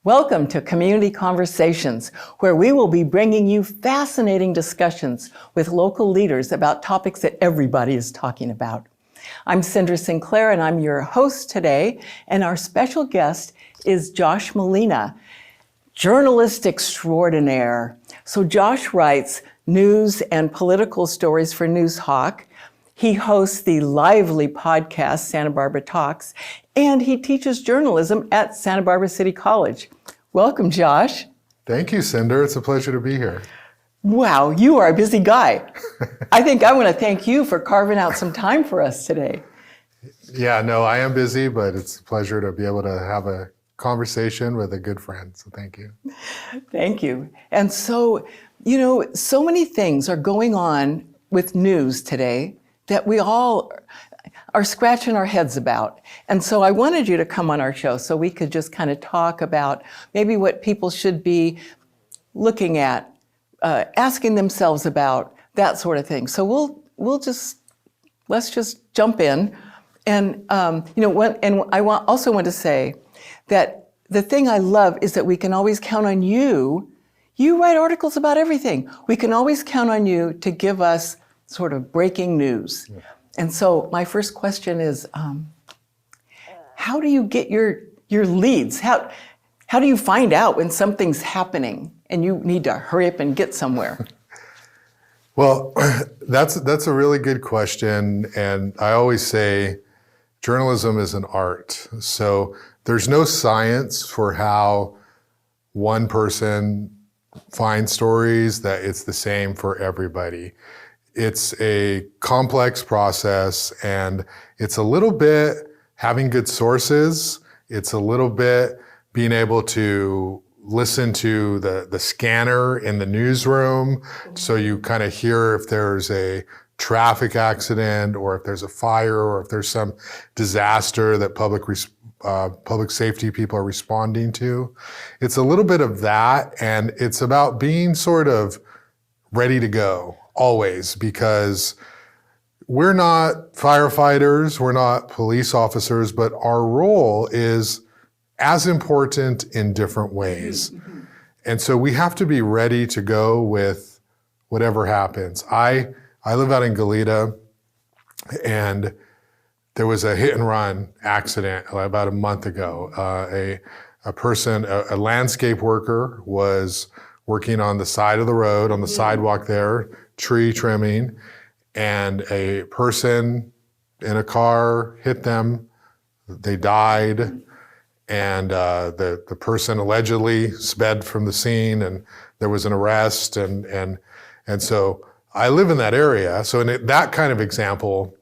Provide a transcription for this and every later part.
Welcome to Community Conversations, where we will be bringing you fascinating discussions with local leaders about topics that everybody is talking about. I'm Cindra Sinclair, and I'm your host today, and our special guest is Josh Molina, journalist extraordinaire. So Josh writes news and political stories for Noozhawk. He hosts the lively podcast Santa Barbara Talks, and he teaches journalism at Santa Barbara City College. Welcome, Josh. Thank you, Cinder. It's a pleasure to be here. Wow, you are a busy guy. I think I want to thank you for carving out some time for us today. Yeah, no, I am busy, but it's a pleasure to be able to have a conversation with a good friend. So thank you. Thank you. And so, so many things are going on with news today that we all are scratching our heads about. And so I wanted you to come on our show so we could just kind of talk about maybe what people should be looking at, asking themselves about, that sort of thing. So let's just jump in. And, I also want to say that the thing I love is that we can always count on you. You write articles about everything. We can always count on you to give us sort of breaking news. Yeah. And so my first question is, how do you get your leads? How do you find out when something's happening and you need to hurry up and get somewhere? Well, that's a really good question. And I always say journalism is an art. So there's no science for how one person finds stories that it's the same for everybody. It's a complex process, and it's a little bit having good sources. It's a little bit being able to listen to the scanner in the newsroom, so you kind of hear if there's a traffic accident or if there's a fire or if there's some disaster that public safety people are responding to. It's a little bit of that, and it's about being sort of ready to go. Always, because we're not firefighters, we're not police officers, but our role is as important in different ways. Mm-hmm. And so we have to be ready to go with whatever happens. I live out in Goleta, and there was a hit and run accident about a month ago. A landscape worker was working on the side of the road, on the sidewalk there, tree trimming, and a person in a car hit them. They died, and the person allegedly sped from the scene, and there was an arrest, and so I live in that area. So in that kind of example,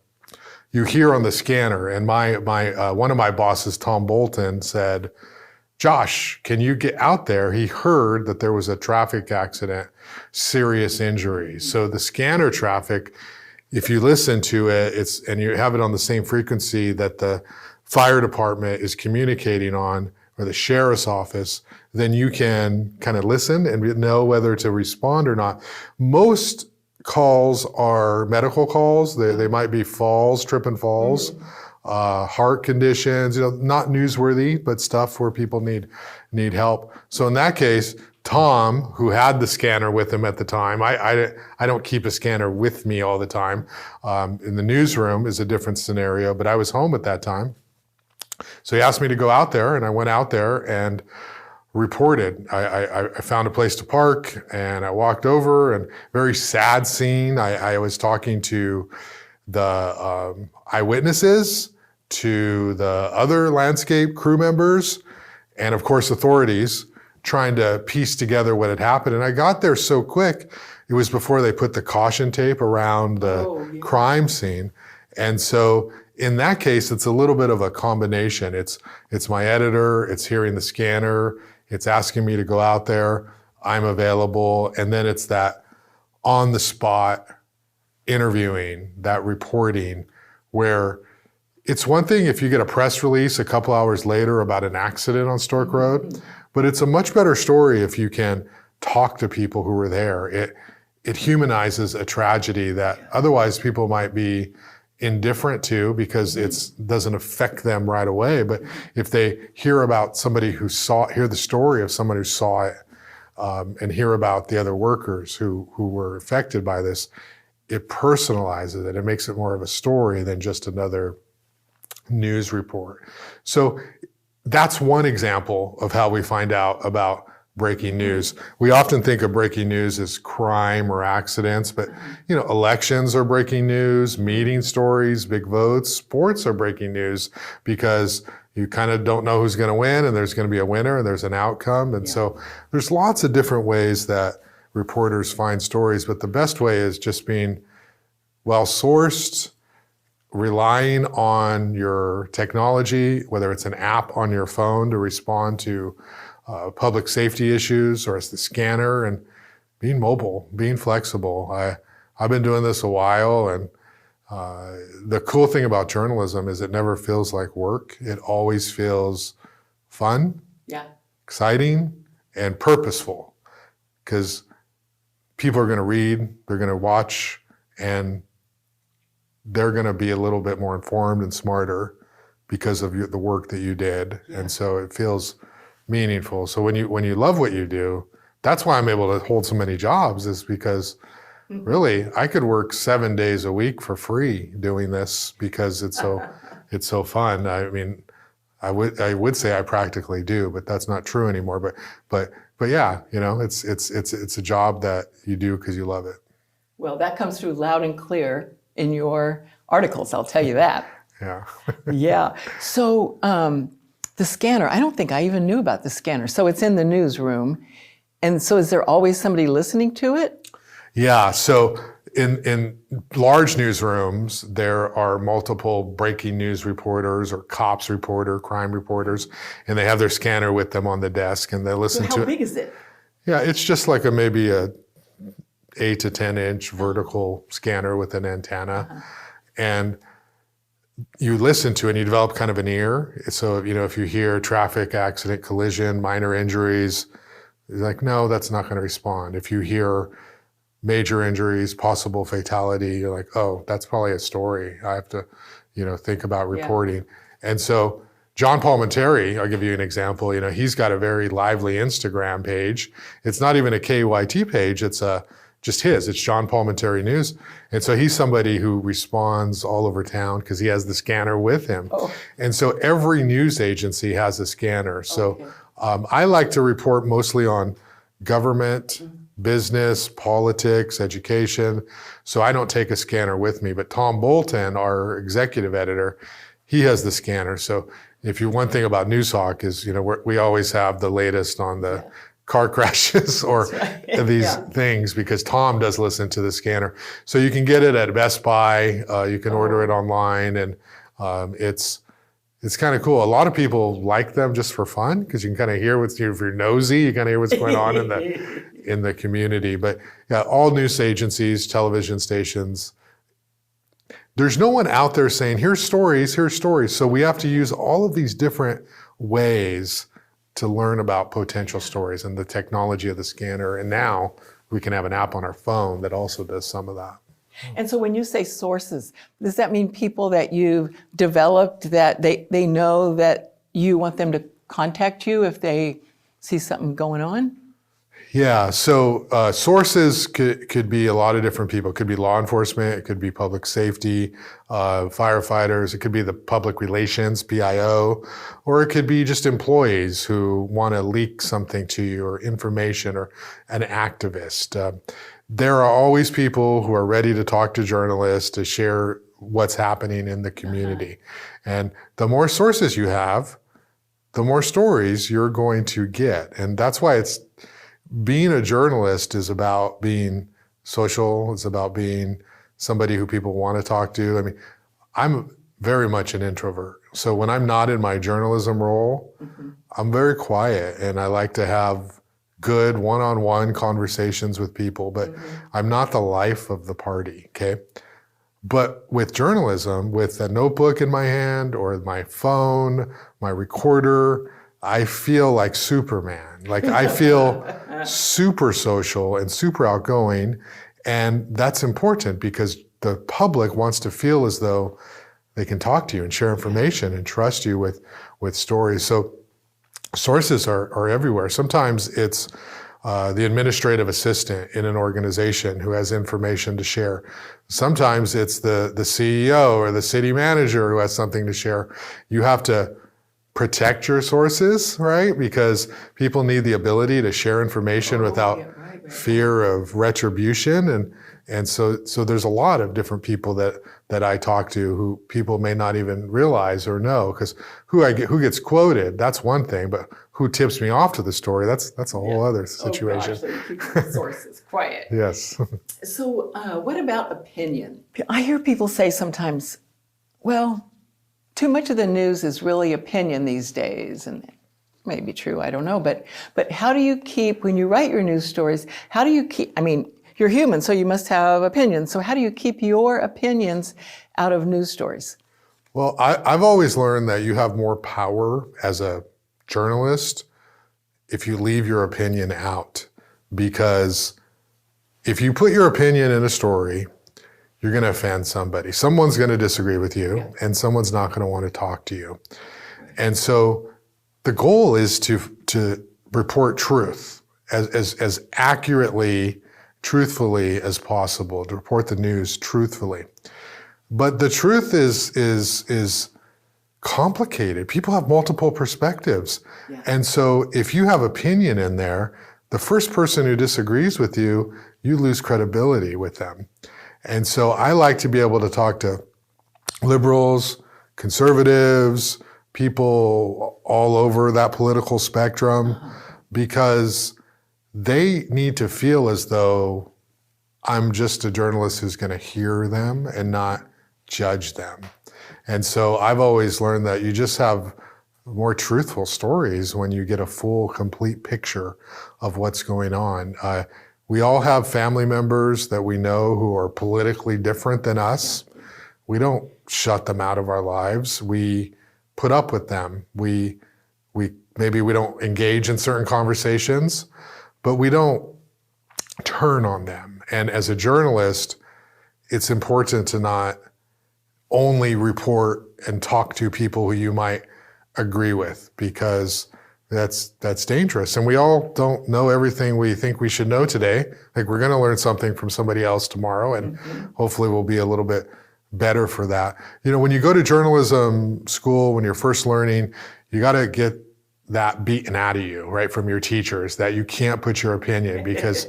you hear on the scanner, and my one of my bosses, Tom Bolton, said, "Josh, can you get out there?" He heard that there was a traffic accident, serious injury. So the scanner traffic, if you listen to it, and you have it on the same frequency that the fire department is communicating on, or the sheriff's office, then you can kind of listen and know whether to respond or not. Most calls are medical calls. They might be falls, trip and falls. Mm-hmm. Heart conditions, not newsworthy, but stuff where people need help. So in that case, Tom, who had the scanner with him at the time, I don't keep a scanner with me all the time. In the newsroom is a different scenario, but I was home at that time. So he asked me to go out there, and I went out there and reported. I found a place to park, and I walked over, and very sad scene. I was talking to the eyewitnesses, to the other landscape crew members, and of course authorities, trying to piece together what had happened. And I got there so quick, it was before they put the caution tape around the crime scene. And so in that case, it's a little bit of a combination. It's my editor, it's hearing the scanner, it's asking me to go out there, I'm available, and then it's that on the spot interviewing, that reporting, where it's one thing if you get a press release a couple hours later about an accident on Stork Road, but it's a much better story if you can talk to people who were there. It humanizes a tragedy that otherwise people might be indifferent to because it doesn't affect them right away. But if they hear about somebody who hear the story of someone who saw it, and hear about the other workers who were affected by this, it personalizes it. It makes it more of a story than just another news report. So that's one example of how we find out about breaking news. We often think of breaking news as crime or accidents, but elections are breaking news, meeting stories, big votes, sports are breaking news because you kind of don't know who's going to win and there's going to be a winner and there's an outcome. And so there's lots of different ways that reporters find stories, but the best way is just being well-sourced, relying on your technology, whether it's an app on your phone to respond to public safety issues or as the scanner, and being mobile, being flexible. I've been doing this a while, and the cool thing about journalism is it never feels like work. It always feels fun, exciting, and purposeful, because people are going to read, they're going to watch, and they're going to be a little bit more informed and smarter because of the work that you did. And so it feels meaningful. So when you love what you do, that's why I'm able to hold so many jobs, is because really I could work 7 days a week for free doing this because it's so fun. I mean, I would say I practically do, but that's not true anymore. But yeah, it's a job that you do because you love it. Well, that comes through loud and clear in your articles, I'll tell you that. Yeah. Yeah. So the scanner, I don't think I even knew about the scanner. So it's in the newsroom. And so is there always somebody listening to it? Yeah. So in large newsrooms, there are multiple breaking news reporters or cops crime reporters, and they have their scanner with them on the desk and they listen to it. How big is it? Yeah, it's just like maybe a 8 to 10 inch vertical scanner with an antenna. And you listen to it and you develop kind of an ear. So, if you hear traffic accident, collision, minor injuries, you're like, no, that's not going to respond. If you hear major injuries, possible fatality, you're like, oh, that's probably a story I have to, think about reporting. And so John Palminteri, I'll give you an example, he's got a very lively Instagram page. It's not even a KYT page, it's just his. It's John Palminteri News. And so he's somebody who responds all over town because he has the scanner with him. Oh. And so every news agency has a scanner. So I like to report mostly on government, business, politics, education. So I don't take a scanner with me. But Tom Bolton, our executive editor, he has the scanner. So one thing about Noozhawk is, we always have the latest on the car crashes or these things, because Tom does listen to the scanner. So you can get it at Best Buy, you can order it online, and it's kind of cool. A lot of people like them just for fun, because you can kind of hear if you're nosy, you kind of hear what's going on in the community. But yeah, all news agencies, television stations, there's no one out there saying, here's stories. So we have to use all of these different ways to learn about potential stories and the technology of the scanner. And now we can have an app on our phone that also does some of that. And so when you say sources, does that mean people that you've developed that they know that you want them to contact you if they see something going on? Yeah, so sources could be a lot of different people. It could be law enforcement, it could be public safety, firefighters, it could be the public relations, PIO, or it could be just employees who want to leak something to you, or information, or an activist. There are always people who are ready to talk to journalists, to share what's happening in the community. And the more sources you have, the more stories you're going to get. And that's why being a journalist is about being social. It's about being somebody who people want to talk to. I mean, I'm very much an introvert. So when I'm not in my journalism role, I'm very quiet, and I like to have good one-on-one conversations with people, but I'm not the life of the party, okay? But with journalism, with a notebook in my hand or my phone, my recorder, I feel like Superman. Like I feel super social and super outgoing. And that's important because the public wants to feel as though they can talk to you and share information and trust you with stories. So sources are everywhere. Sometimes it's the administrative assistant in an organization who has information to share. Sometimes it's the CEO or the city manager who has something to share. You have to protect your sources, right? Because people need the ability to share information without fear of retribution. And so there's a lot of different people that I talk to who people may not even realize or know, because who gets quoted, that's one thing, but who tips me off to the story, that's a whole other situation. Oh gosh, so you keep the sources quiet. Yes. So what about opinion? I hear people say sometimes, well, too much of the news is really opinion these days, and it may be true, I don't know, but how do you keep, when you write your news stories, how do you keep, I mean, you're human, so you must have opinions, so how do you keep your opinions out of news stories? Well, I've always learned that you have more power as a journalist if you leave your opinion out, because if you put your opinion in a story, you're going to offend somebody. Someone's going to disagree with you, and someone's not going to want to talk to you. And so the goal is to report truth as accurately, truthfully as possible, to report the news truthfully. But the truth is complicated. People have multiple perspectives. Yeah. And so if you have opinion in there, the first person who disagrees with you, you lose credibility with them. And so I like to be able to talk to liberals, conservatives, people all over that political spectrum, because they need to feel as though I'm just a journalist who's going to hear them and not judge them. And so I've always learned that you just have more truthful stories when you get a full, complete picture of what's going on. We all have family members that we know who are politically different than us. We don't shut them out of our lives. We put up with them. Maybe we don't engage in certain conversations, but we don't turn on them. And as a journalist, it's important to not only report and talk to people who you might agree with, because that's dangerous. And we all don't know everything we think we should know today. Like, we're going to learn something from somebody else tomorrow, and hopefully we'll be a little bit better for that. You know, when you go to journalism school, when you're first learning, you got to get that beaten out of you, right, from your teachers, that you can't put your opinion, because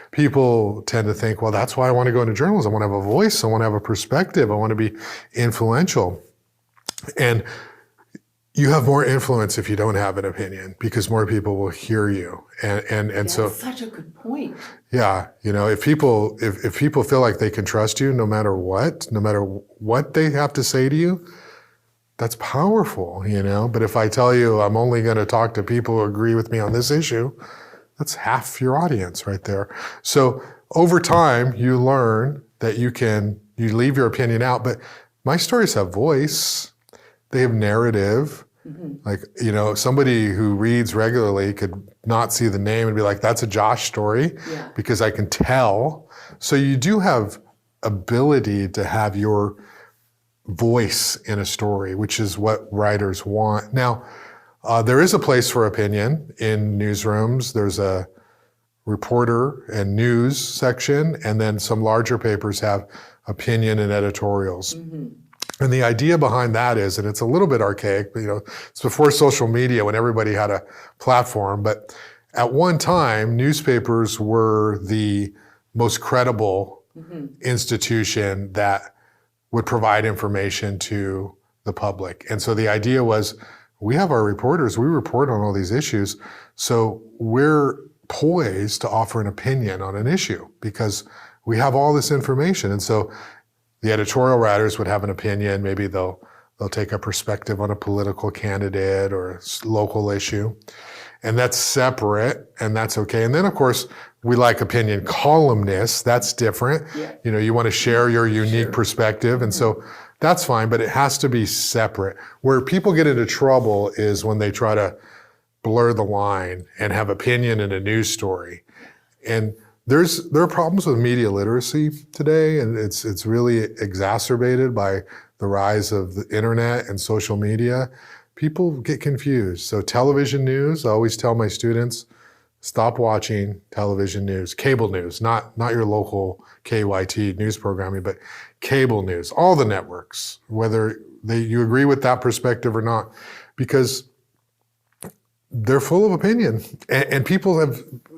people tend to think, well, that's why I want to go into journalism. I want to have a voice. I want to have a perspective. I want to be influential. And you have more influence if you don't have an opinion, because more people will hear you. And so that's such a good point. Yeah, you know, if people feel like they can trust you no matter what they have to say to you, that's powerful, you know. But if I tell you I'm only going to talk to people who agree with me on this issue, that's half your audience right there. So over time, you learn that you leave your opinion out, but my stories have voice. They have narrative. Like, you know, somebody who reads regularly could not see the name and be like, that's a Josh story, because I can tell. So you do have ability to have your voice in a story, which is what writers want. Now, there is a place for opinion in newsrooms. There's a reporter and news section, and then some larger papers have opinion and editorials. And the idea behind that is, and it's a little bit archaic, but, you know, it's before social media when everybody had a platform. But at one time, newspapers were the most credible institution that would provide information to the public. And so the idea was, we have our reporters, we report on all these issues, so we're poised to offer an opinion on an issue because we have all this information. And so the editorial writers would have an opinion. Maybe they'll take a perspective on a political candidate or a local issue. And that's separate, and that's okay. And then, of course, we like opinion columnists. That's different. You know, you want to share your unique perspective. And so that's fine, but it has to be separate. Where people get into trouble is when they try to blur the line and have opinion in a news story. And there are problems with media literacy today, and it's really exacerbated by the rise of the internet and social media. People get confused. So television news, I always tell my students, stop watching television news, cable news, not your local KYT news programming, but cable news, all the networks, whether you agree with that perspective or not, because they're full of opinion, and people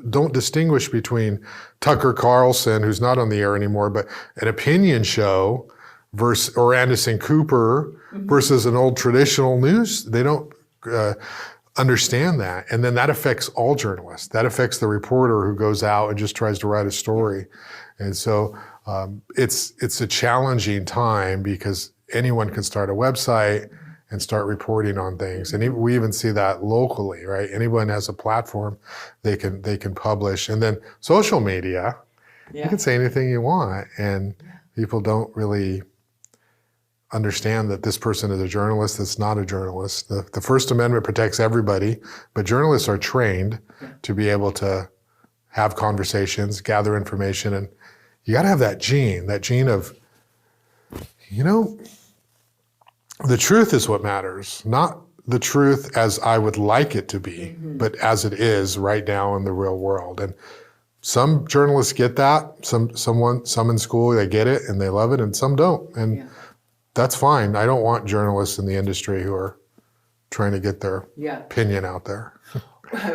don't distinguish between Tucker Carlson, who's not on the air anymore, but an opinion show versus, or Anderson Cooper versus an old traditional news. They don't understand that. And then that affects all journalists. That affects the reporter who goes out and just tries to write a story. And so it's a challenging time because anyone can start a website and start reporting on things. And we even see that locally, right? Anyone has a platform, they can publish. And then social media, you can say anything you want, and people don't really understand that this person is a journalist that's not a journalist. The First Amendment protects everybody, but journalists are trained to be able to have conversations, gather information, and you gotta have that gene of, the truth is what matters, not the truth as I would like it to be, but as it is right now in the real world. And some journalists get that, some in school, they get it and they love it, and some don't. And that's fine. I don't want journalists in the industry who are trying to get their opinion out there.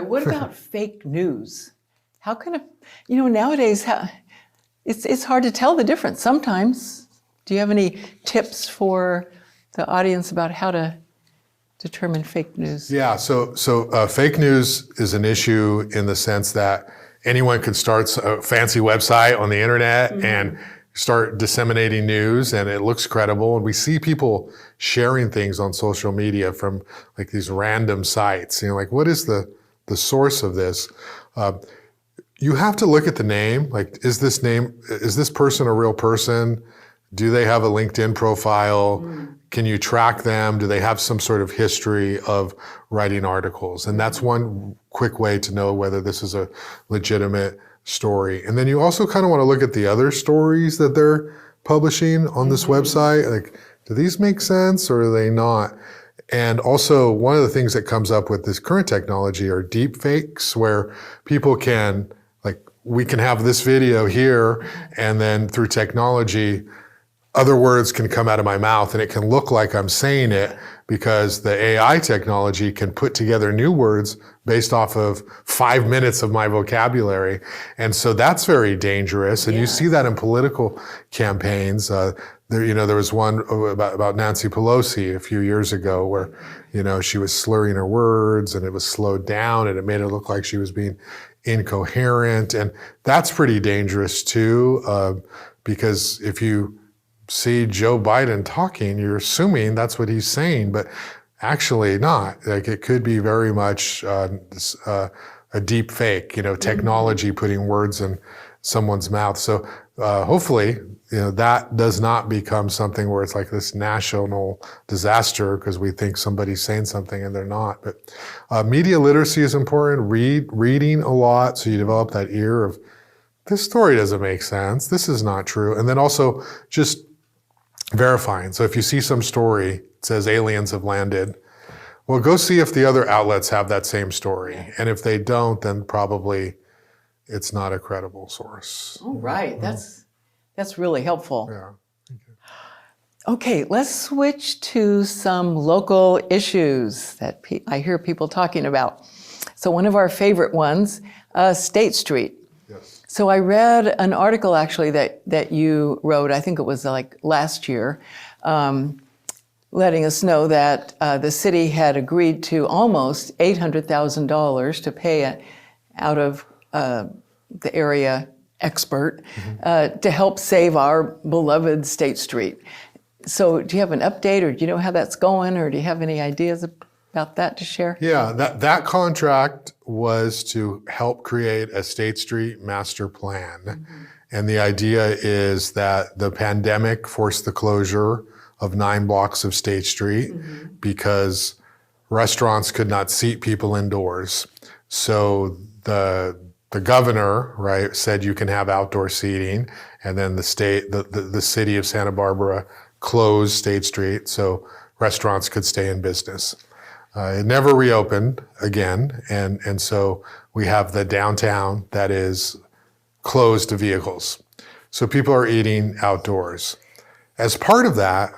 What about fake news? How can nowadays, it's hard to tell the difference sometimes. Do you have any tips for the audience about how to determine fake news? Yeah, so fake news is an issue in the sense that anyone can start a fancy website on the internet and start disseminating news, and it looks credible. And we see people sharing things on social media from like these random sites. Like, what is the source of this? You have to look at the name. Like, is this person a real person? Do they have a LinkedIn profile? Can you track them? Do they have some sort of history of writing articles? And that's one quick way to know whether this is a legitimate story. And then you also kind of want to look at the other stories that they're publishing on this website. Like, do these make sense or are they not? And also, one of the things that comes up with this current technology are deep fakes, where people can, like, we can have this video here, and then through technology, other words can come out of my mouth and it can look like I'm saying it because the AI technology can put together new words based off of 5 minutes of my vocabulary. And so that's very dangerous. And you see that in political campaigns. There was one about Nancy Pelosi a few years ago where, she was slurring her words and it was slowed down and it made it look like she was being incoherent. And that's pretty dangerous too, because if you see Joe Biden talking, you're assuming that's what he's saying, but actually not. Like, it could be very much a deep fake, technology putting words in someone's mouth. So hopefully, that does not become something where it's like this national disaster because we think somebody's saying something and they're not. But media literacy is important. Reading a lot, so you develop that ear of, this story doesn't make sense. This is not true. And then also just verifying. So if you see some story, it says aliens have landed, well, go see if the other outlets have that same story. And if they don't, then probably it's not a credible source. Oh, right. That's really helpful. Yeah. Thank you. Okay, let's switch to some local issues that I hear people talking about. So one of our favorite ones, State Street. Yes. So I read an article actually that you wrote, I think it was like last year, letting us know that the city had agreed to almost $800,000 to pay out of the area expert to help save our beloved State Street. So do you have an update, or do you know how that's going, or do you have any ideas about that to share? Yeah, that contract was to help create a State Street master plan. And the idea is that the pandemic forced the closure of 9 blocks of State Street because restaurants could not seat people indoors. So the the governor, right, said you can have outdoor seating, and then the city of Santa Barbara closed State Street so restaurants could stay in business. It never reopened again, and so we have the downtown that is closed to vehicles. So people are eating outdoors. As part of that,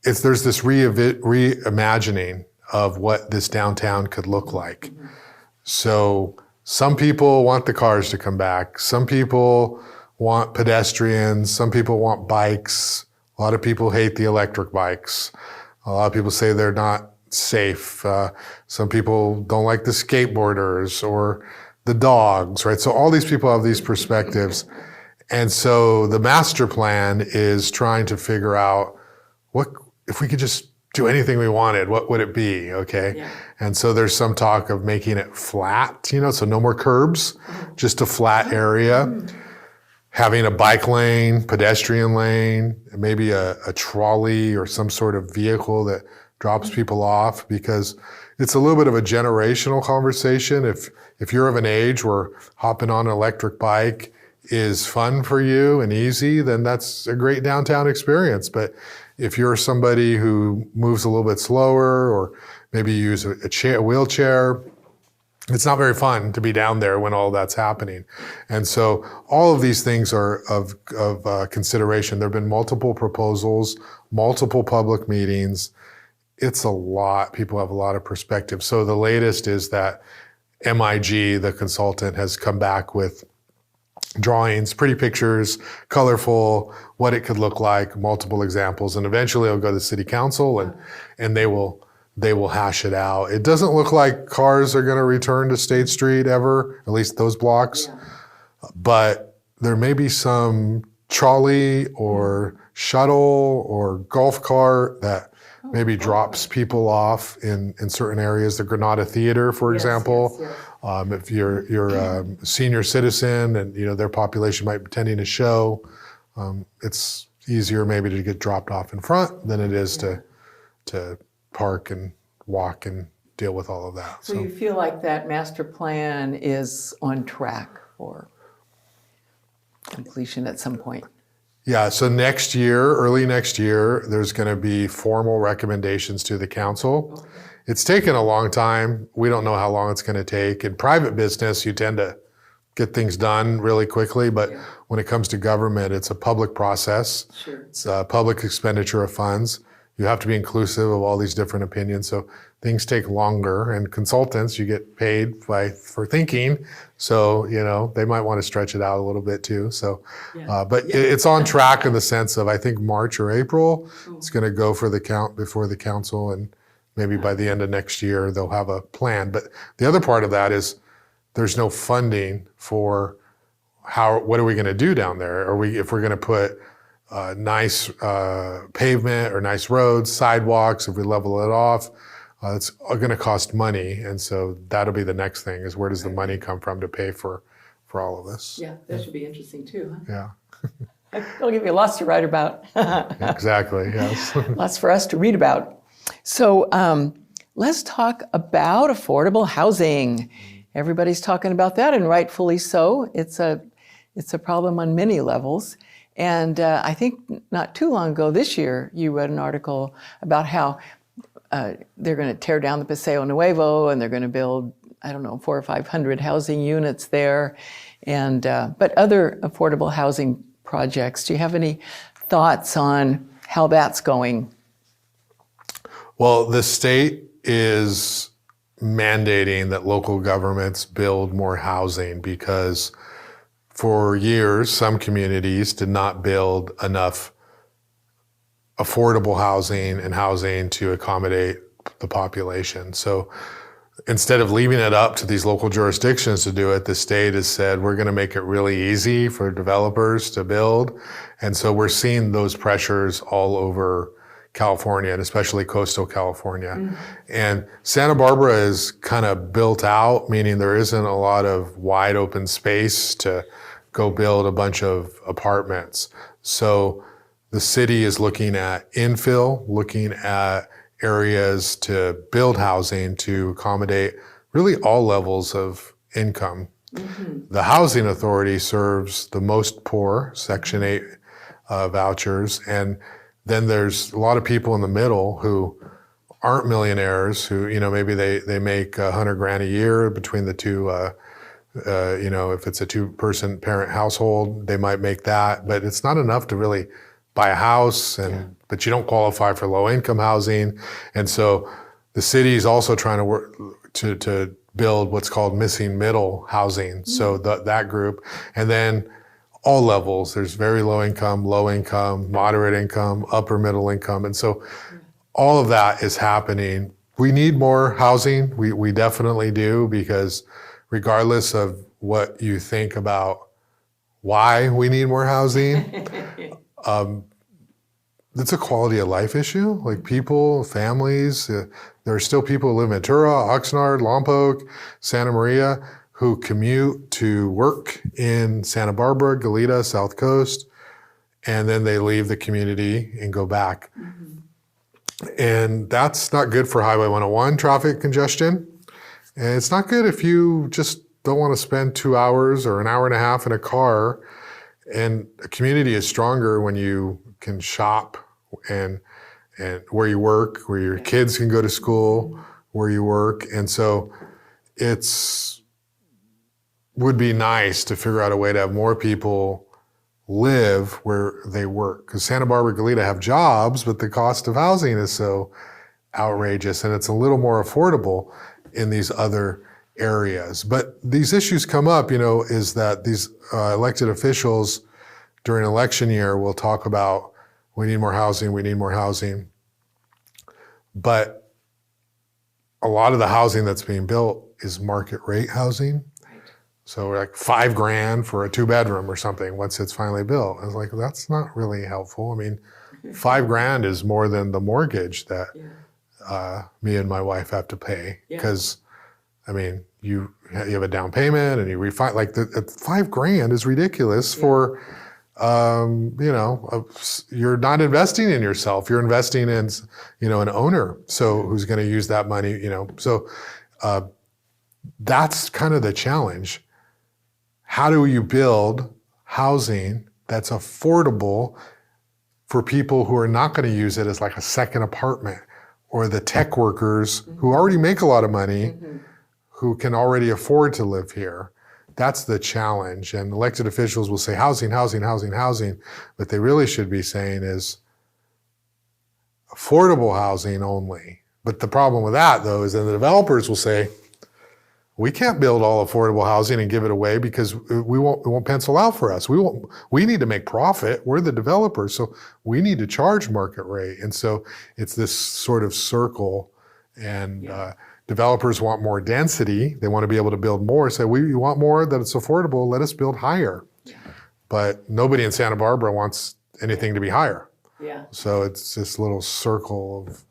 there's this reimagining of what this downtown could look like. So some people want the cars to come back. Some people want pedestrians. Some people want bikes. A lot of people hate the electric bikes. A lot of people say they're not safe. Some people don't like the skateboarders or the dogs, right? So all these people have these perspectives. And so the master plan is trying to figure out what, if we could just do anything we wanted, what would it be, okay? Yeah. And so there's some talk of making it flat, you know, so no more curbs, just a flat area. Having a bike lane, pedestrian lane, maybe a trolley or some sort of vehicle that drops people off, because it's a little bit of a generational conversation. If you're of an age where hopping on an electric bike is fun for you and easy, then that's a great downtown experience. But if you're somebody who moves a little bit slower, or maybe you use a wheelchair, it's not very fun to be down there when all that's happening. And so all of these things are of consideration. There have been multiple proposals, multiple public meetings. It's a lot. People have a lot of perspective. So the latest is that MIG, the consultant, has come back with drawings, pretty pictures, colorful, what it could look like, multiple examples, and eventually it'll go to city council and they will hash it out. It doesn't look like cars are going to return to State Street ever, at least those blocks, but there may be some trolley or shuttle or golf cart that maybe drops people off in certain areas. The Granada Theater, for example. Yes. If you're a senior citizen and you know their population might be attending a show, it's easier maybe to get dropped off in front than it is to park and walk and deal with all of that. So you feel like that master plan is on track for completion at some point? Yeah, so next year, early next year, there's going to be formal recommendations to the council. Okay. It's taken a long time. We don't know how long it's going to take. In private business, you tend to get things done really quickly, but when it comes to government, it's a public process. Sure. It's a public expenditure of funds. You have to be inclusive of all these different opinions, so things take longer. And consultants, you get paid for thinking, so you know they might want to stretch it out a little bit too. So, but it's on track in the sense of I think March or April. It's going to go for before the council, and maybe by the end of next year they'll have a plan. But the other part of that is there's no funding for what are we going to do down there? If we're going to put nice pavement or nice roads, sidewalks, if we level it off, it's going to cost money. And so that'll be the next thing is where does the money come from to pay for all of this? Yeah, that should be interesting too, huh? Yeah. It'll give you lots to write about. Exactly, yes. Lots for us to read about. So let's talk about affordable housing. Everybody's talking about that, and rightfully so. It's a problem on many levels. And I think not too long ago this year, you read an article about how they're going to tear down the Paseo Nuevo and they're going to build, 400 or 500 housing units there, and but other affordable housing projects. Do you have any thoughts on how that's going? Well, the state is mandating that local governments build more housing because for years, some communities did not build enough affordable housing and housing to accommodate the population. So instead of leaving it up to these local jurisdictions to do it, the state has said, we're going to make it really easy for developers to build. And so we're seeing those pressures all over California, and especially coastal California. Mm-hmm. And Santa Barbara is kind of built out, meaning there isn't a lot of wide open space to go build a bunch of apartments. So the city is looking at infill, looking at areas to build housing to accommodate really all levels of income. The housing authority serves the most poor, Section 8 vouchers, and then there's a lot of people in the middle who aren't millionaires, who, maybe they make $100,000 a year between the two. If it's a 2-person parent household, they might make that, but it's not enough to really buy a house, but you don't qualify for low-income housing, and so the city is also trying to work to build what's called missing middle housing. So that group, and then all levels. There's very low income, moderate income, upper middle income, and so all of that is happening. We need more housing. We definitely do, because regardless of what you think about why we need more housing, it's a quality of life issue. Like people, families, there are still people who live in Ventura, Oxnard, Lompoc, Santa Maria, who commute to work in Santa Barbara, Goleta, South Coast, and then they leave the community and go back. And that's not good for Highway 101 traffic congestion. And it's not good if you just don't want to spend 2 hours or an hour and a half in a car. And a community is stronger when you can shop and where you work, where your kids can go to school, where you work. And so would be nice to figure out a way to have more people live where they work. Because Santa Barbara, Goleta have jobs, but the cost of housing is so outrageous, and it's a little more affordable in these other areas. But these issues come up, is that these elected officials during election year will talk about, we need more housing, we need more housing. But a lot of the housing that's being built is market rate housing. So like $5,000 for a 2-bedroom or something once it's finally built. I was like, that's not really helpful. I mean, $5,000 is more than the mortgage that me and my wife have to pay. Because, I mean, you have a down payment and you refi, like $5,000 is ridiculous for, you're not investing in yourself. You're investing in, an owner. So who's going to use that money, So that's kind of the challenge. How do you build housing that's affordable for people who are not going to use it as like a second apartment, or the tech workers who already make a lot of money, who can already afford to live here? That's the challenge. And elected officials will say housing, housing, housing, housing. What they really should be saying is affordable housing only. But the problem with that, though, is then the developers will say, we can't build all affordable housing and give it away because it won't pencil out for us. We need to make profit. We're the developers, so we need to charge market rate. And so it's this sort of circle, and developers want more density. They want to be able to build more. So we want more that it's affordable. Let us build higher. But nobody in Santa Barbara wants anything to be higher. So it's this little circle of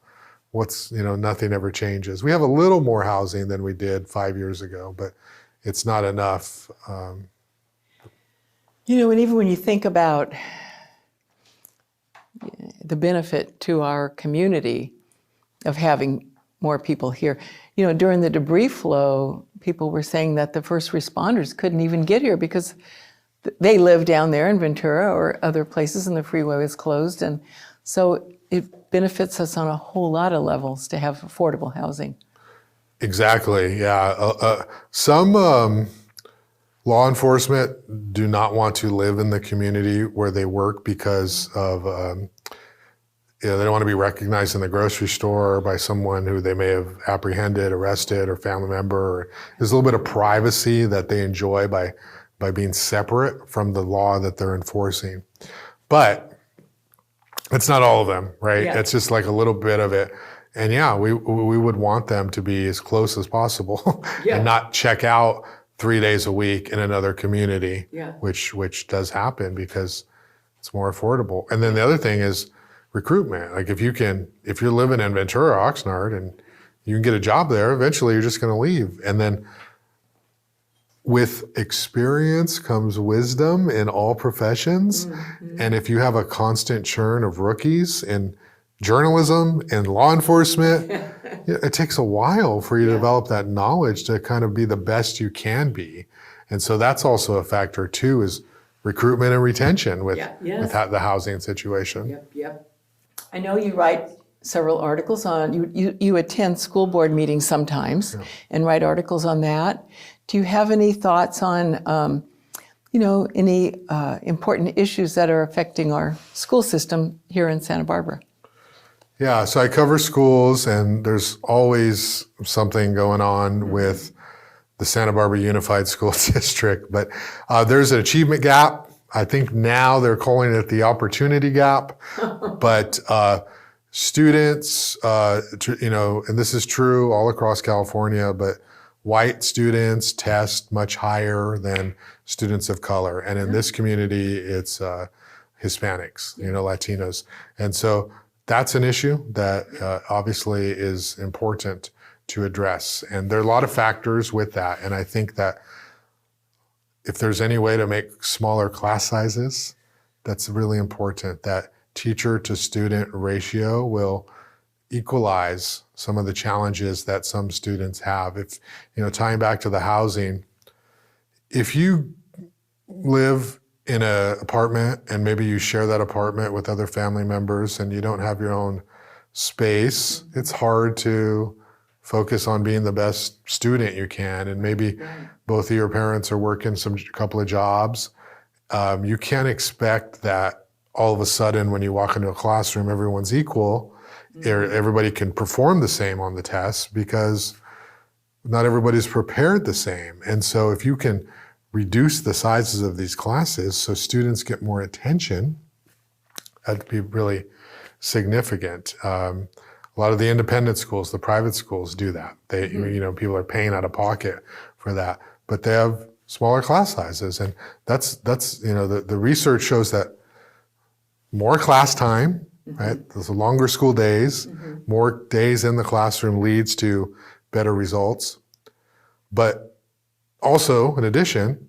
nothing ever changes. We have a little more housing than we did 5 years ago, but it's not enough. And even when you think about the benefit to our community of having more people here, during the debris flow, people were saying that the first responders couldn't even get here because they live down there in Ventura or other places, and the freeway was closed. And so it benefits us on a whole lot of levels to have affordable housing. Exactly, yeah. Some law enforcement do not want to live in the community where they work because of, they don't want to be recognized in the grocery store by someone who they may have apprehended, arrested, or family member. There's a little bit of privacy that they enjoy by being separate from the law that they're enforcing. But it's not all of them, right? It's just like a little bit of it. And we would want them to be as close as possible and not check out 3 days a week in another community, which does happen because it's more affordable. And then the other thing is recruitment. Like if you're living in Ventura, Oxnard, and you can get a job there, eventually you're just going to leave. And then with experience comes wisdom in all professions. And if you have a constant churn of rookies in journalism and law enforcement, it takes a while for you to develop that knowledge to kind of be the best you can be. And so that's also a factor too, is recruitment and retention with the housing situation. Yep. I know you write several articles on, you attend school board meetings sometimes and write articles on that. Do you have any thoughts on, any important issues that are affecting our school system here in Santa Barbara? Yeah, so I cover schools, and there's always something going on with the Santa Barbara Unified School District, but there's an achievement gap. I think now they're calling it the opportunity gap, but students, and this is true all across California, but white students test much higher than students of color. And in this community, it's Hispanics, Latinos. And so that's an issue that obviously is important to address. And there are a lot of factors with that. And I think that if there's any way to make smaller class sizes, that's really important. That teacher to student ratio will equalize some of the challenges that some students have. If, tying back to the housing, if you live in an apartment and maybe you share that apartment with other family members and you don't have your own space, it's hard to focus on being the best student you can. And maybe both of your parents are working a couple of jobs. You can't expect that all of a sudden when you walk into a classroom, everyone's equal. Everybody can perform the same on the test because not everybody's prepared the same. And so if you can reduce the sizes of these classes so students get more attention, that'd be really significant. A lot of the independent schools, the private schools do that. They, people are paying out of pocket for that, but they have smaller class sizes. And that's the research shows that more class time, right? Those longer school days, more days in the classroom leads to better results. But also, in addition,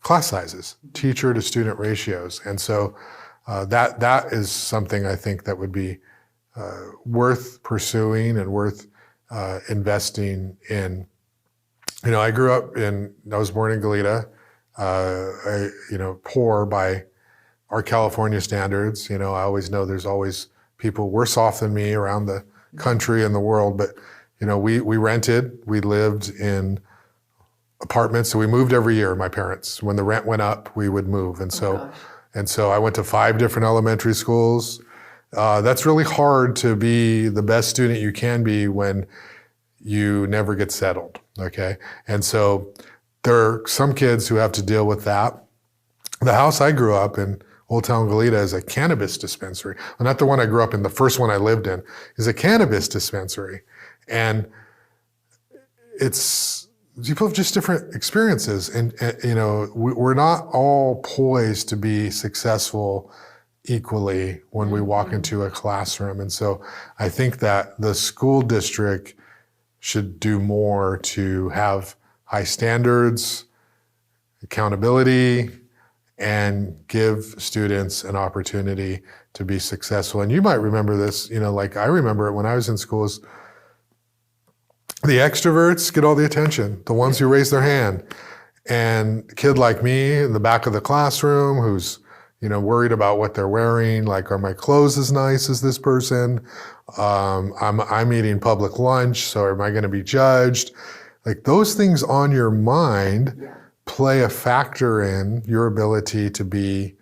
class sizes, teacher to student ratios. And so that is something I think that would be worth pursuing and worth investing in. I was born in Goleta, poor by our California standards. I always know there's always people worse off than me around the country and the world, but we rented, we lived in apartments, so we moved every year, my parents. When the rent went up, we would move. And so I went to 5 different elementary schools. That's really hard to be the best student you can be when you never get settled, okay? And so there are some kids who have to deal with that. The house I grew up in, Old Town Goleta, is a cannabis dispensary. Well, not the one I grew up in, the first one I lived in is a cannabis dispensary. And people have just different experiences. And we're not all poised to be successful equally when we walk into a classroom. And so I think that the school district should do more to have high standards, accountability, and give students an opportunity to be successful. And you might remember this, like I remember it when I was in schools. The extroverts get all the attention, the ones who raise their hand. And a kid like me in the back of the classroom who's worried about what they're wearing, like, are my clothes as nice as this person? I'm eating public lunch, so am I going to be judged? Like, those things on your mind play a factor in your ability to be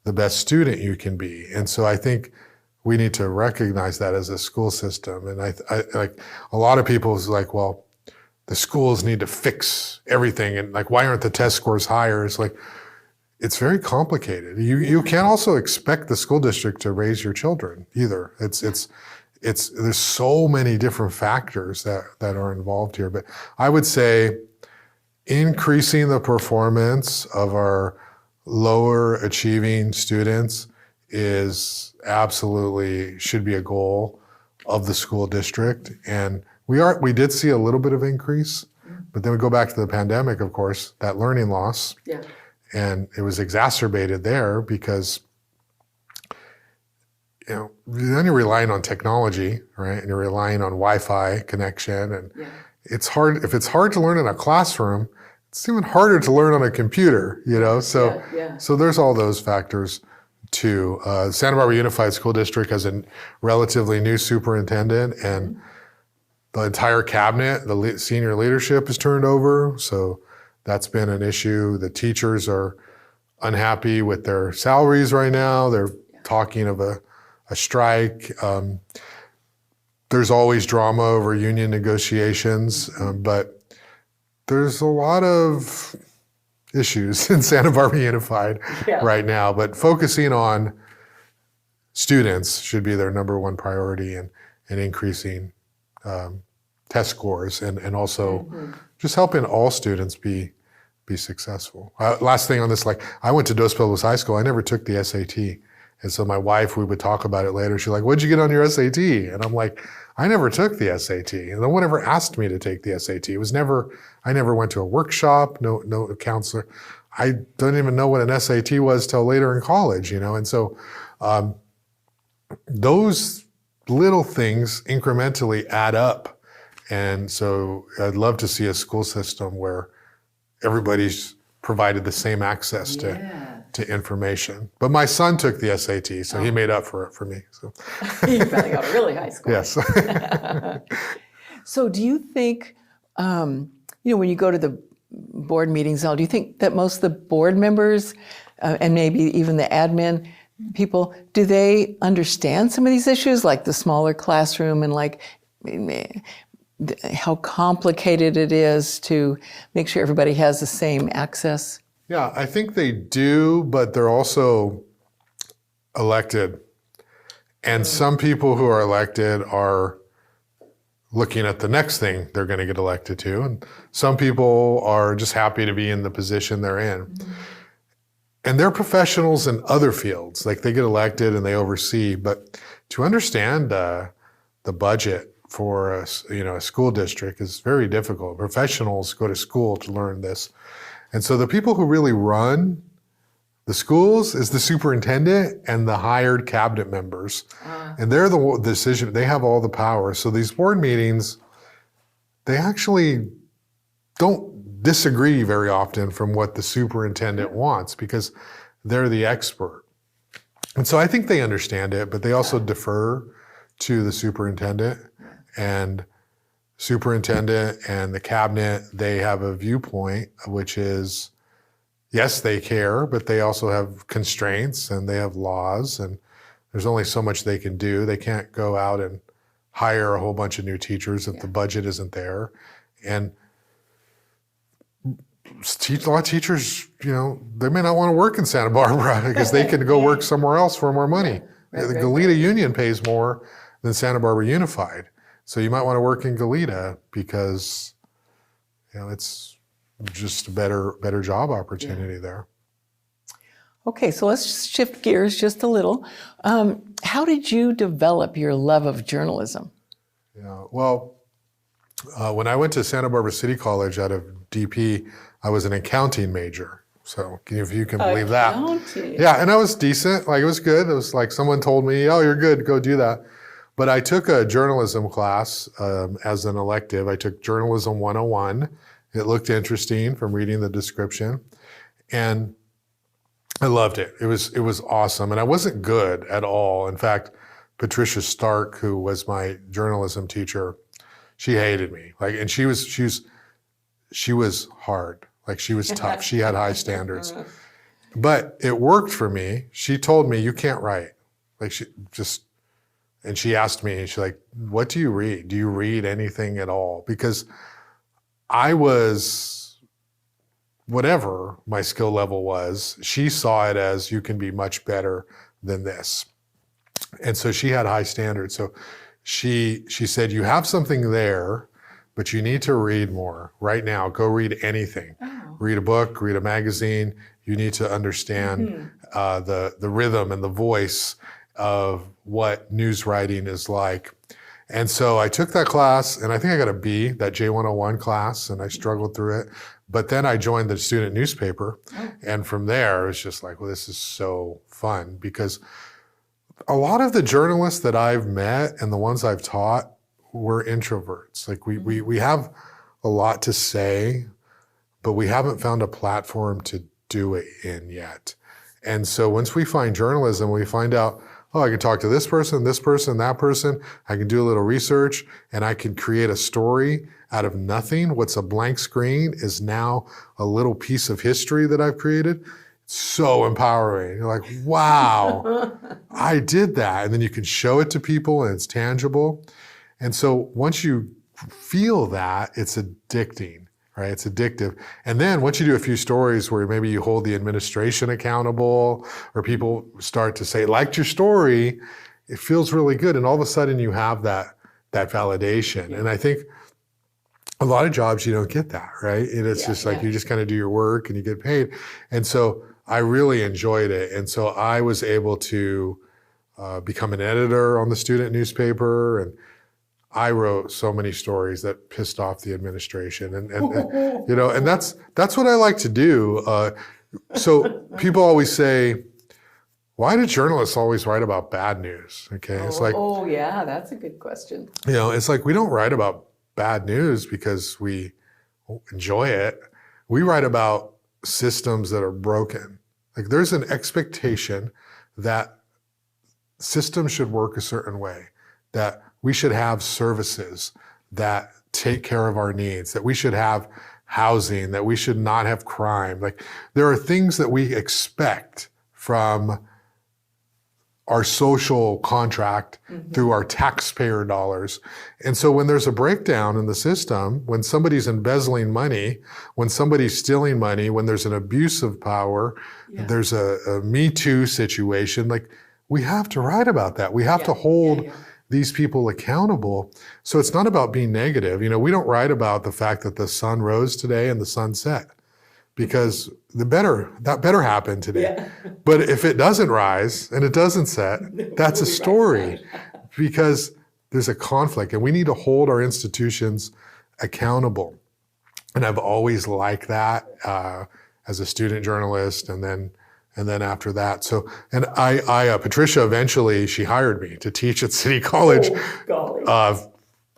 the best student you can be. And so I think we need to recognize that as a school system. And I like, a lot of people is like, well, the schools need to fix everything. And like, why aren't the test scores higher? It's like, it's very complicated. You can't also expect the school district to raise your children either. There's so many different factors that are involved here. But I would say increasing the performance of our lower achieving students should be a goal of the school district. And we did see a little bit of increase, but then we go back to the pandemic, of course, that learning loss. Yeah. And it was exacerbated there because, then you're relying on technology, right? And you're relying on Wi-Fi connection. And it's hard, if it's hard to learn in a classroom, it's even harder to learn on a computer, you know? So, so there's all those factors too. Santa Barbara Unified School District has a relatively new superintendent, and the entire cabinet, the senior leadership is turned over. So that's been an issue. The teachers are unhappy with their salaries right now. They're talking of a strike. There's always drama over union negotiations, but there's a lot of issues in Santa Barbara Unified right now. But focusing on students should be their number one priority, and increasing test scores, and also just helping all students be successful. Last thing on this, like, I went to Dos Pueblos High School. I never took the SAT. And so my wife, we would talk about it later. She's like, what'd you get on your SAT? And I'm like, I never took the SAT. And no one ever asked me to take the SAT. I never went to a workshop, no counselor. I don't even know what an SAT was till later in college, you know? And so those little things incrementally add up. And so I'd love to see a school system where everybody's provided the same access to information. But my son took the SAT, so he made up for it for me. So You probably got a really high score. yes. So do you think, when you go to the board meetings, do you think that most of the board members and maybe even the admin people, do they understand some of these issues, like the smaller classroom and like how complicated it is to make sure everybody has the same access? Yeah, I think they do, but they're also elected. And some people who are elected are looking at the next thing they're going to get elected to. And some people are just happy to be in the position they're in. And they're professionals in other fields, like they get elected and they oversee. But to understand the budget for a school district is very difficult. Professionals go to school to learn this. And so the people who really run the schools is the superintendent and the hired cabinet members. And they're the decision, they have all the power. So these board meetings, they actually don't disagree very often from what the superintendent wants, because they're the expert. And so I think they understand it, but they also defer to the superintendent. And superintendent and the cabinet, they have a viewpoint, which is, yes, they care, but they also have constraints and they have laws, and there's only so much they can do. They can't go out and hire a whole bunch of new teachers if the budget isn't there. And a lot of teachers, they may not want to work in Santa Barbara because they can go work somewhere else for more money. The Goleta Union pays more than Santa Barbara Unified. So you might want to work in Goleta because, it's just a better job opportunity there. Okay, so let's shift gears just a little. How did you develop your love of journalism? Yeah, well, when I went to Santa Barbara City College out of DP, I was an accounting major. So if you can believe that. Yeah, and I was decent. Like, it was good. It was like someone told me, oh, you're good, go do that. But I took a journalism class as an elective. I took Journalism 101. It looked interesting from reading the description. And I loved it. It was awesome. And I wasn't good at all. In fact, Patricia Stark, who was my journalism teacher, she hated me. And she was hard. Like, she was tough. She had high standards. But it worked for me. She told me, you can't write. And she asked me, she's like, what do you read? Do you read anything at all? Because I was, whatever my skill level was, she saw it as, you can be much better than this. And so she had high standards. So she said, you have something there, but you need to read more right now. Go read anything. Read a book, read a magazine. You need to understand the rhythm and the voice of what news writing is like. And so I took that class, and I think I got a B, that J101 class, and I struggled through it. But then I joined the student newspaper. And from there, it was just like, well, this is so fun, because a lot of the journalists that I've met and the ones I've taught were introverts. Like, we have a lot to say, but we haven't found a platform to do it in yet. And so once we find journalism, we find out, oh, I can talk to this person, that person. I can do a little research and I can create a story out of nothing. What's a blank screen is now a little piece of history that I've created. It's so empowering. You're like, wow, I did that. And then you can show it to people and it's tangible. And so once you feel that, it's addicting, right? It's addictive. And then once you do a few stories where maybe you hold the administration accountable or people start to say, liked your story, it feels really good. And all of a sudden you have that validation. Yeah. And I think a lot of jobs, you don't get that, right? And it's just like you just kind of do your work and you get paid. And so I really enjoyed it. And so I was able to become an editor on the student newspaper, and I wrote so many stories that pissed off the administration, and you know, and that's what I like to do. So people always say, why do journalists always write about bad news? Okay, it's like, oh yeah, that's a good question. You know, it's like we don't write about bad news because we enjoy it. We write about systems that are broken. Like there's an expectation that systems should work a certain way, that we should have services that take care of our needs, that we should have housing, that we should not have crime. Like there are things that we expect from our social contract through our taxpayer dollars. And so when there's a breakdown in the system, when somebody's embezzling money, when somebody's stealing money, when there's an abuse of power, there's a Me Too situation, like we have to write about that. We have to hold these people accountable. So it's not about being negative. You know, we don't write about the fact that the sun rose today and the sun set, because that better happen today. Yeah. But if it doesn't rise and it doesn't set, that's a story, because there's a conflict and we need to hold our institutions accountable. And I've always liked that as a student journalist, and then after that. So, and Patricia, eventually she hired me to teach at City College,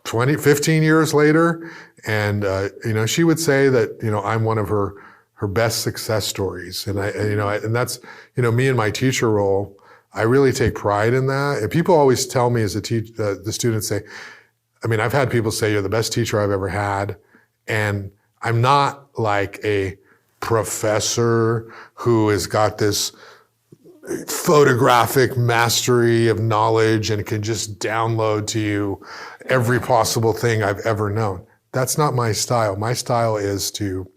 15 years later. And, you know, she would say that, you know, I'm one of her best success stories. And and that's, you know, me in my teacher role, I really take pride in that. And people always tell me as a teacher, the students say, I mean, I've had people say, you're the best teacher I've ever had. And I'm not like a professor who has got this photographic mastery of knowledge and can just download to you every possible thing I've ever known. That's not my style. My style is to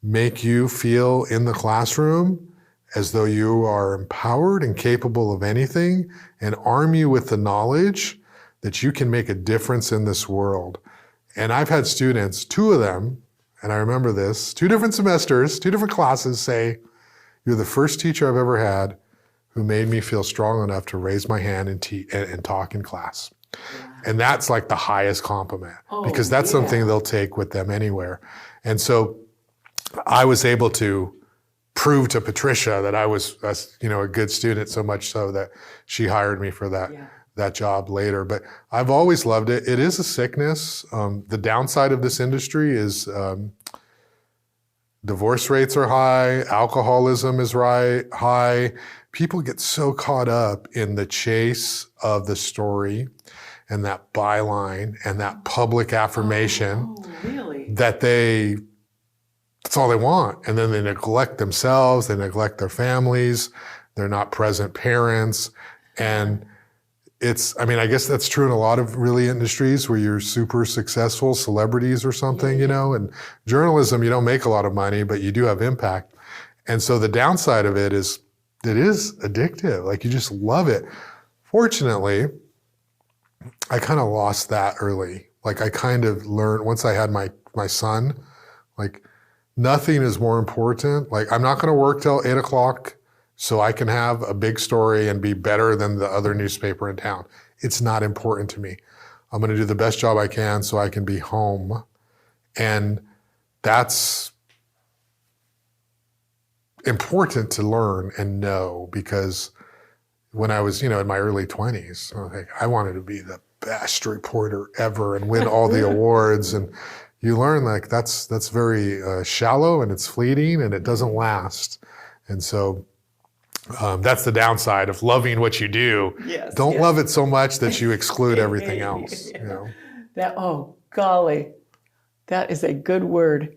make you feel in the classroom as though you are empowered and capable of anything, and arm you with the knowledge that you can make a difference in this world. And I've had students, 2 of them, and I remember this, 2 different semesters, 2 different classes, say, you're the first teacher I've ever had who made me feel strong enough to raise my hand and talk in class. Yeah. And that's like the highest compliment, because that's something they'll take with them anywhere. And so I was able to prove to Patricia that I was, you know, a good student, so much so that she hired me for that job later. But I've always loved it. It is a sickness. The downside of this industry is divorce rates are high, alcoholism is high. People get so caught up in the chase of the story and that byline and that public affirmation that that's all they want. And then they neglect themselves, they neglect their families, they're not present parents. And I mean, I guess that's true in a lot of really industries where you're super successful, celebrities or something, you know, and journalism, you don't make a lot of money, but you do have impact. And so the downside of it is addictive. Like you just love it. Fortunately, I kind of lost that early. Like I kind of learned once I had my son, like nothing is more important. Like I'm not going to work till 8 o'clock so I can have a big story and be better than the other newspaper in town. It's not important to me. I'm going to do the best job I can so I can be home. And that's important to learn and know, because when I was, you know, in my early 20s, I wanted to be the best reporter ever and win all the awards. And, you learn like that's very shallow and it's fleeting and it doesn't last. And so that's the downside of loving what you do. Yes, Don't yes. love it so much that you exclude everything else. You know? That, oh, golly, that is a good word.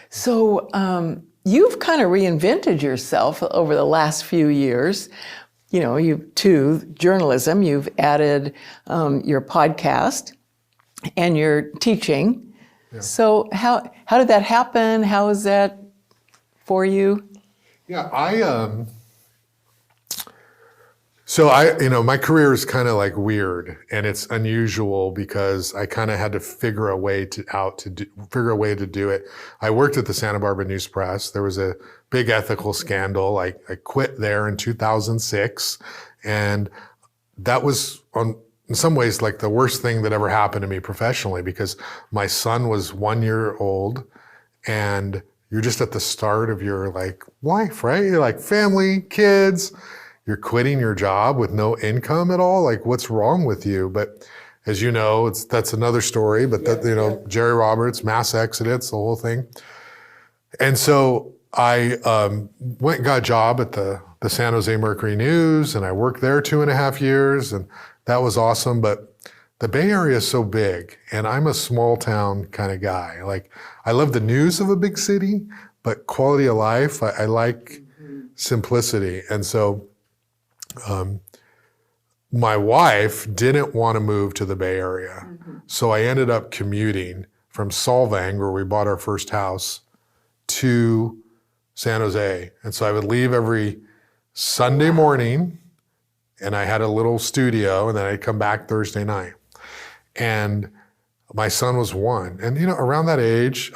So you've kind of reinvented yourself over the last few years. You know, to journalism, you've added your podcast and your teaching. Yeah. So how did that happen? How is that for you? Yeah, my career is kind of like weird and it's unusual because I kind of had to figure a way to do it. I worked at the Santa Barbara News Press. There was a big ethical scandal. I quit there in 2006, and that was in some ways like the worst thing that ever happened to me professionally, because my son was 1 year old and you're just at the start of your like life, right? You're like family, kids, you're quitting your job with no income at all. Like, what's wrong with you? But as you know, that's another story, but Jerry Roberts, mass exodus, the whole thing. And so I went and got a job at the San Jose Mercury News, and I worked there 2.5 years, and that was awesome. But the Bay Area is so big, and I'm a small town kind of guy. Like, I love the news of a big city, but quality of life, I like simplicity. And so my wife didn't want to move to the Bay Area. So I ended up commuting from Solvang, where we bought our first house, to San Jose. And so I would leave every Sunday morning, and I had a little studio, and then I'd come back Thursday night. And my son was 1. And, around that age,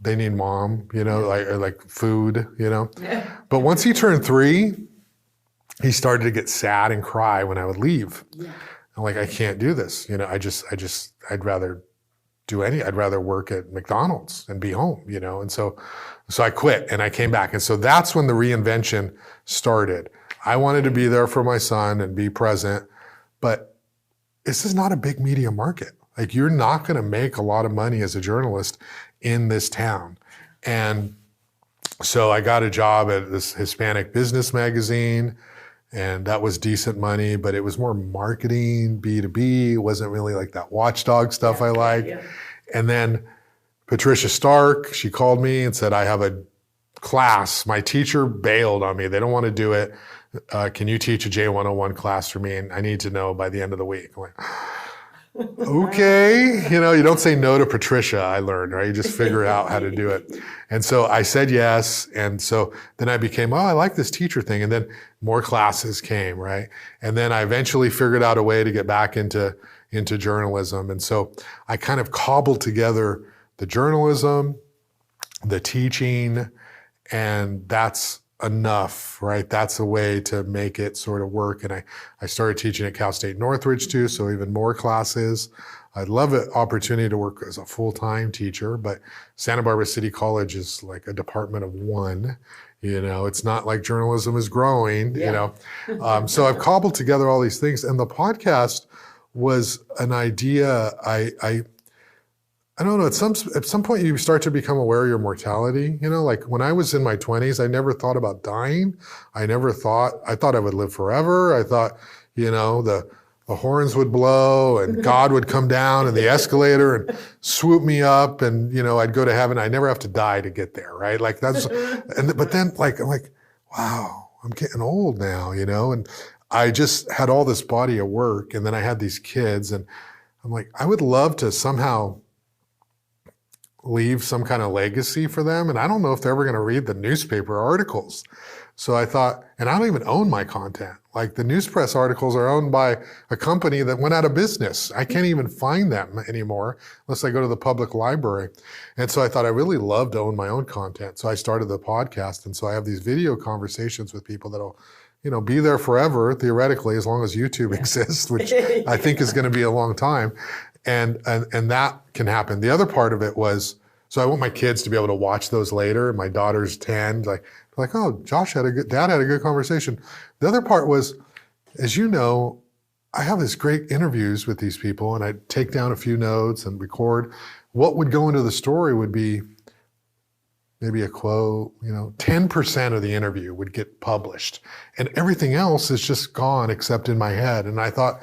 they need mom, like food, Yeah. But once he turned 3, he started to get sad and cry when I would leave. Yeah. I'm like, I can't do this. I'd rather work at McDonald's and be home, And so I quit and I came back. And so that's when the reinvention started. I wanted to be there for my son and be present, but this is not a big media market. Like, you're not going to make a lot of money as a journalist in this town. And so I got a job at this Hispanic business magazine, and that was decent money, but it was more marketing, B2B. It wasn't really like that watchdog stuff I like. Yeah. And then Patricia Stark, she called me and said, I have a class. My teacher bailed on me. They don't want to do it. Can you teach a J101 class for me? And I need to know by the end of the week. I'm like, okay. You don't say no to Patricia, I learned, right? You just figure out how to do it. And so I said yes. And so then I became, I like this teacher thing. And then more classes came, right? And then I eventually figured out a way to get back into journalism. And so I kind of cobbled together the journalism, the teaching, and that's enough, right? That's a way to make it sort of work. And I started teaching at Cal State Northridge too, so even more classes. I'd love an opportunity to work as a full-time teacher, but Santa Barbara City College is like a department of 1. It's not like journalism is growing, So I've cobbled together all these things. And the podcast was an idea I don't know, at some point you start to become aware of your mortality. Like when I was in my 20s, I never thought about dying. I thought I would live forever. I thought, the horns would blow and God would come down in the escalator and swoop me up and, I'd go to heaven. I never have to die to get there, right? Like but then I'm like, wow, I'm getting old now, and I just had all this body of work, and then I had these kids, and I'm like, I would love to somehow leave some kind of legacy for them. And I don't know if they're ever going to read the newspaper articles. So I thought, and I don't even own my content. Like, the news press articles are owned by a company that went out of business. I can't even find them anymore unless I go to the public library. And so I thought I really love to own my own content. So I started the podcast. And so I have these video conversations with people that'll, be there forever, theoretically, as long as YouTube exists, which I think is going to be a long time. And that can happen. The other part of it was, so I want my kids to be able to watch those later. My daughter's 10, like, oh, Dad had a good conversation. The other part was, as you know, I have these great interviews with these people, and I take down a few notes and record. what would go into the story would be maybe a quote, 10% of the interview would get published and everything else is just gone except in my head. And I thought,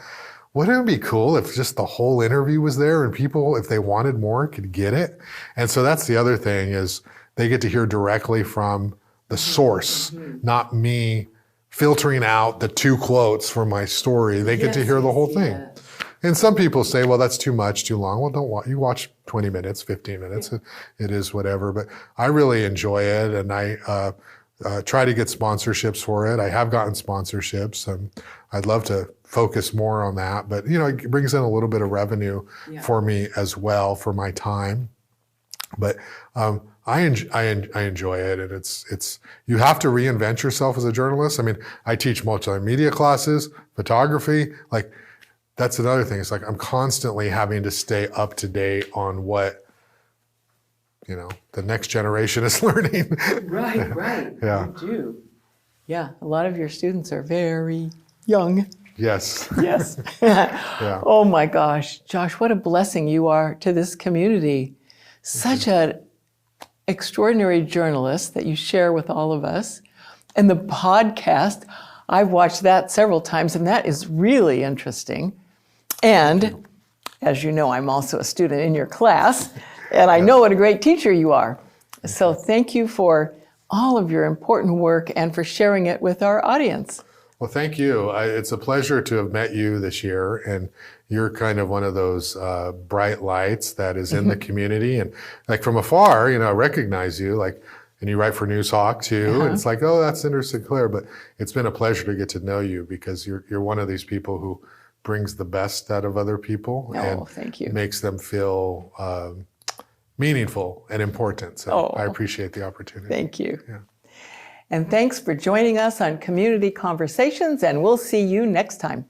wouldn't it be cool if just the whole interview was there and people, if they wanted more, could get it? And so that's the other thing, is they get to hear directly from the source, not me filtering out the 2 quotes from my story. They get to hear the whole thing. Yes. And some people say, well, that's too much, too long. Well, don't watch. You watch 20 minutes, 15 minutes. It is whatever. But I really enjoy it, and I try to get sponsorships for it. I have gotten sponsorships, and I'd love to focus more on that. But it brings in a little bit of revenue for me as well for my time. But I enjoy it, and it's you have to reinvent yourself as a journalist. I mean, I teach multimedia classes, photography, like. That's another thing. It's like I'm constantly having to stay up to date on what, the next generation is learning. Right. Yeah. You do. Yeah, a lot of your students are very young. Yes. Yes. Yeah. Oh my gosh, Josh, what a blessing you are to this community. Such an extraordinary journalist that you share with all of us. And the podcast, I've watched that several times, and that is really interesting. And as you know, I'm also a student in your class, and I know what a great teacher you are. So thank you for all of your important work and for sharing it with our audience. Well, thank you. It's a pleasure to have met you this year, and you're kind of one of those bright lights that is in the community. And like from afar, I recognize you, and you write for Noozhawk too. And it's like, oh, that's Cinder Sinclair. But it's been a pleasure to get to know you, because you're one of these people who brings the best out of other people and thank you. Makes them feel meaningful and important. So I appreciate the opportunity. Thank you. Yeah. And thanks for joining us on Community Conversations, and we'll see you next time.